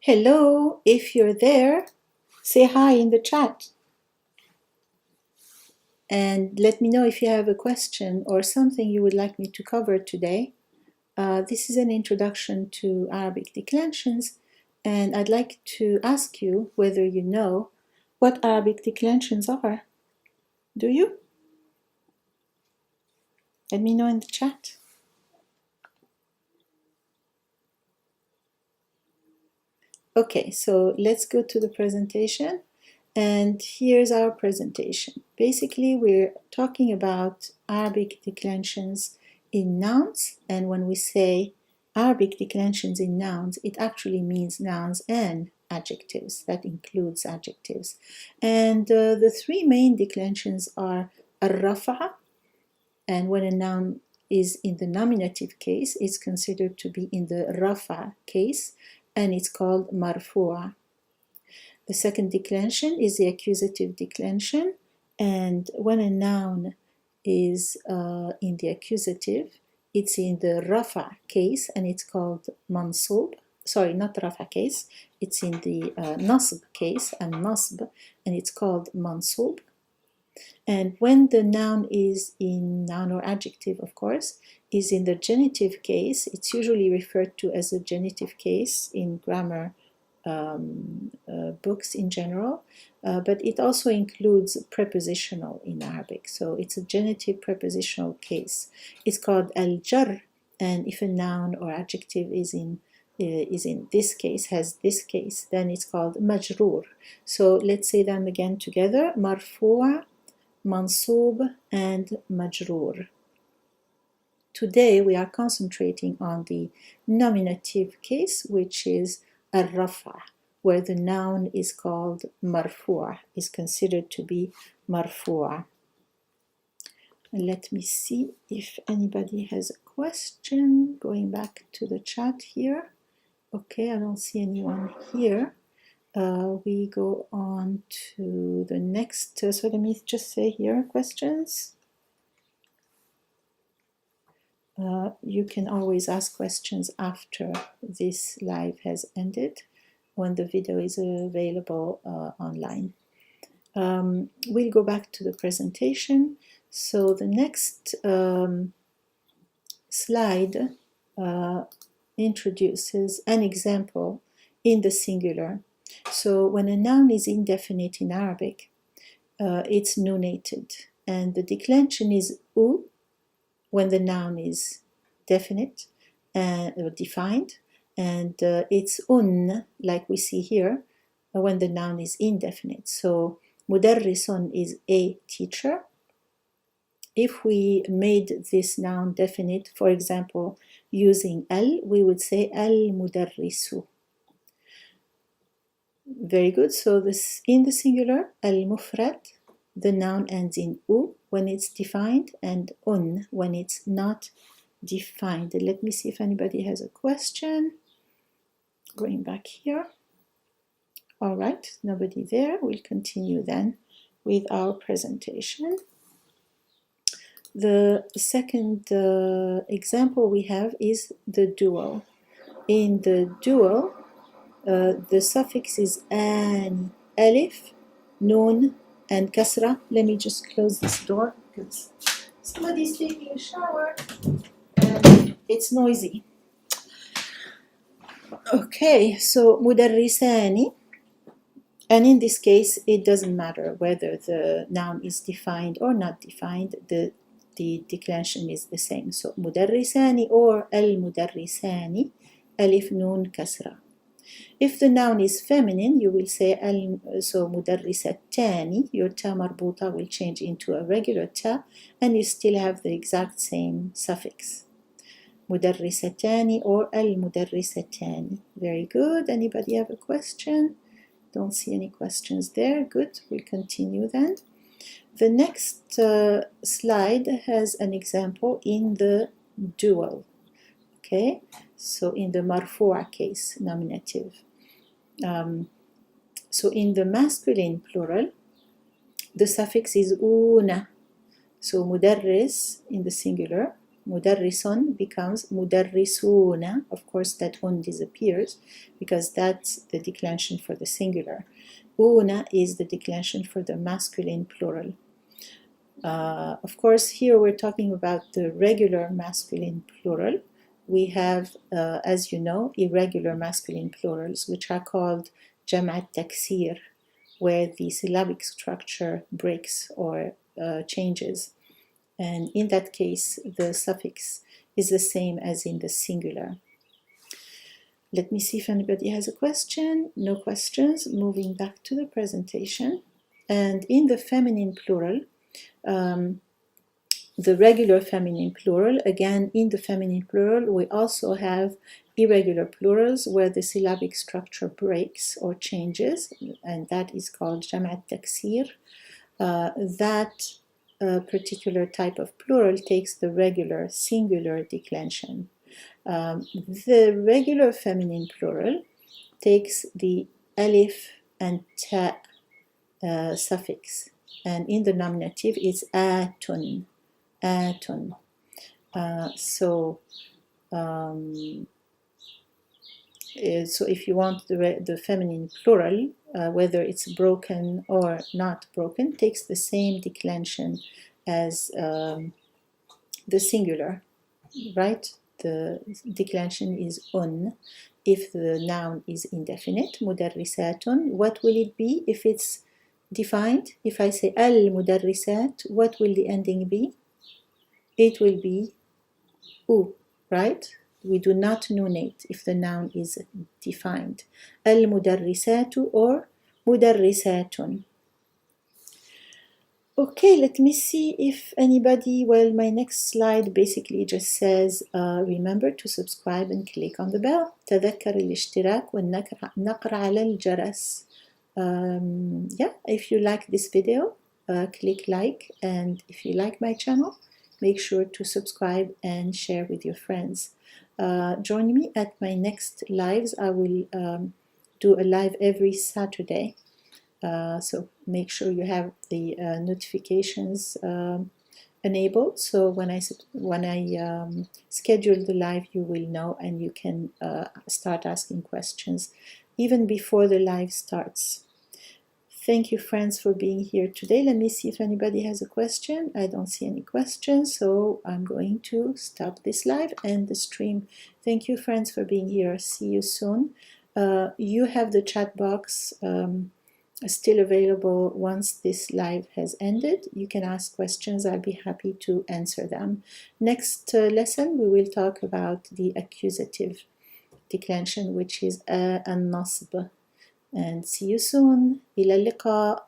Hello, if you're there, say hi in the chat. And let me know if you have a question or something you would like me to cover today. This is an introduction to Arabic declensions, and I'd like to ask you whether you know what Arabic declensions are. Do you? Let me know in the chat. Okay, so let's go to the presentation. And here's our presentation. Basically, we're talking about Arabic declensions in nouns. And when we say Arabic declensions in nouns, it actually means nouns and adjectives. That includes adjectives. And the three main declensions are الرفع, and when a noun is in the nominative case, it's considered to be in the رفع case, and it's called مرفوع. The second declension is the accusative declension, and when a noun is in the accusative, it's in the رفع case, and it's called منصوب. Sorry, not رفع case, it's in the نصب case, and النصب, and it's called منصوب. And when the noun is in noun or adjective, of course, is in the genitive case, it's usually referred to as a genitive case in grammar books in general, but it also includes prepositional in Arabic. So it's a genitive prepositional case. It's called الجر, and if a noun or adjective is in this case, has this case, then it's called مجرور. So let's say them again together: مرفوع, منصوب, and مجرور. Today we are concentrating on the nominative case, which is الرفع, where the noun is called مرفوع, is considered to be مرفوع. Let me see if anybody has a question. Going back to the chat here. Okay, I don't see anyone here. We go on to the next. So let me just say here, questions. You can always ask questions after this live has ended, when the video is available online. We'll go back to the presentation. So the next slide introduces an example in the singular. So when a noun is indefinite in Arabic, it's nonated, and the declension is u when the noun is definite or defined, and it's un, like we see here, when the noun is indefinite. So مدرس is a teacher. If we made this noun definite, for example, using al, we would say المدرس. Very good. So this in the singular, al-mufrad, the noun ends in u when it's defined, and un when it's not defined. Let me see if anybody has a question. Going back here. All right, nobody there. We'll continue then with our presentation. The second example we have is the dual. In the dual, the suffix is an, alif, nun, and kasra. Let me just close this door because somebody's taking a shower and it's noisy. Okay, so mudarrisani, and in this case it doesn't matter whether the noun is defined or not defined, the declension is the same. So mudarrisani or al-mudarrisani, alif, nun, kasra. If the noun is feminine, you will say so mudarrisatani, your ta marbuta will change into a regular ta, and you still have the exact same suffix. Mudarrisatani or al-mudarrisatani. Very good. Anybody have a question? Don't see any questions there. Good. We'll continue then. The next slide has an example in the dual. Okay, so in the marfu'a case, nominative. So in the masculine plural, the suffix is una. So mudarris in the singular, مدرس becomes مدرسون. Of course, that un disappears because that's the declension for the singular. Una is the declension for the masculine plural. Of course, here we're talking about the regular masculine plural. We have, as you know, irregular masculine plurals, which are called جمع التكسير, where the syllabic structure breaks or changes. And in that case, the suffix is the same as in the singular. Let me see if anybody has a question. No questions. Moving back to the presentation. And in the feminine plural, the regular feminine plural, again, in the feminine plural, we also have irregular plurals where the syllabic structure breaks or changes, and that is called جمع التكسير. That particular type of plural takes the regular singular declension. The regular feminine plural takes the alif and ta suffix, and in the nominative it's atun. Atun. So if you want the feminine plural, whether it's broken or not broken, takes the same declension as the singular, right? The declension is un. If the noun is indefinite, مدرسات, what will it be if it's defined? If I say المدرسات, what will the ending be? It will be u, right? We do not nunate if the noun is defined. المدرسات or مدرسات. Okay, let me see if anybody, well, my next slide basically just says, remember to subscribe and click on the bell. تذكر الاشتراك والنقر على الجرس. Yeah, if you like this video, click like, and if you like my channel, make sure to subscribe and share with your friends. Join me at my next lives. I will do a live every Saturday. So make sure you have the notifications enabled. So when I schedule the live, you will know, and you can start asking questions even before the live starts. Thank you, friends, for being here today. Let me see if anybody has a question. I don't see any questions, so I'm going to stop this live and the stream. Thank you, friends, for being here. See you soon. You have the chat box still available once this live has ended. You can ask questions. I'll be happy to answer them. Next lesson, we will talk about the accusative declension, which is النصب. And see you soon. إلى اللقاء.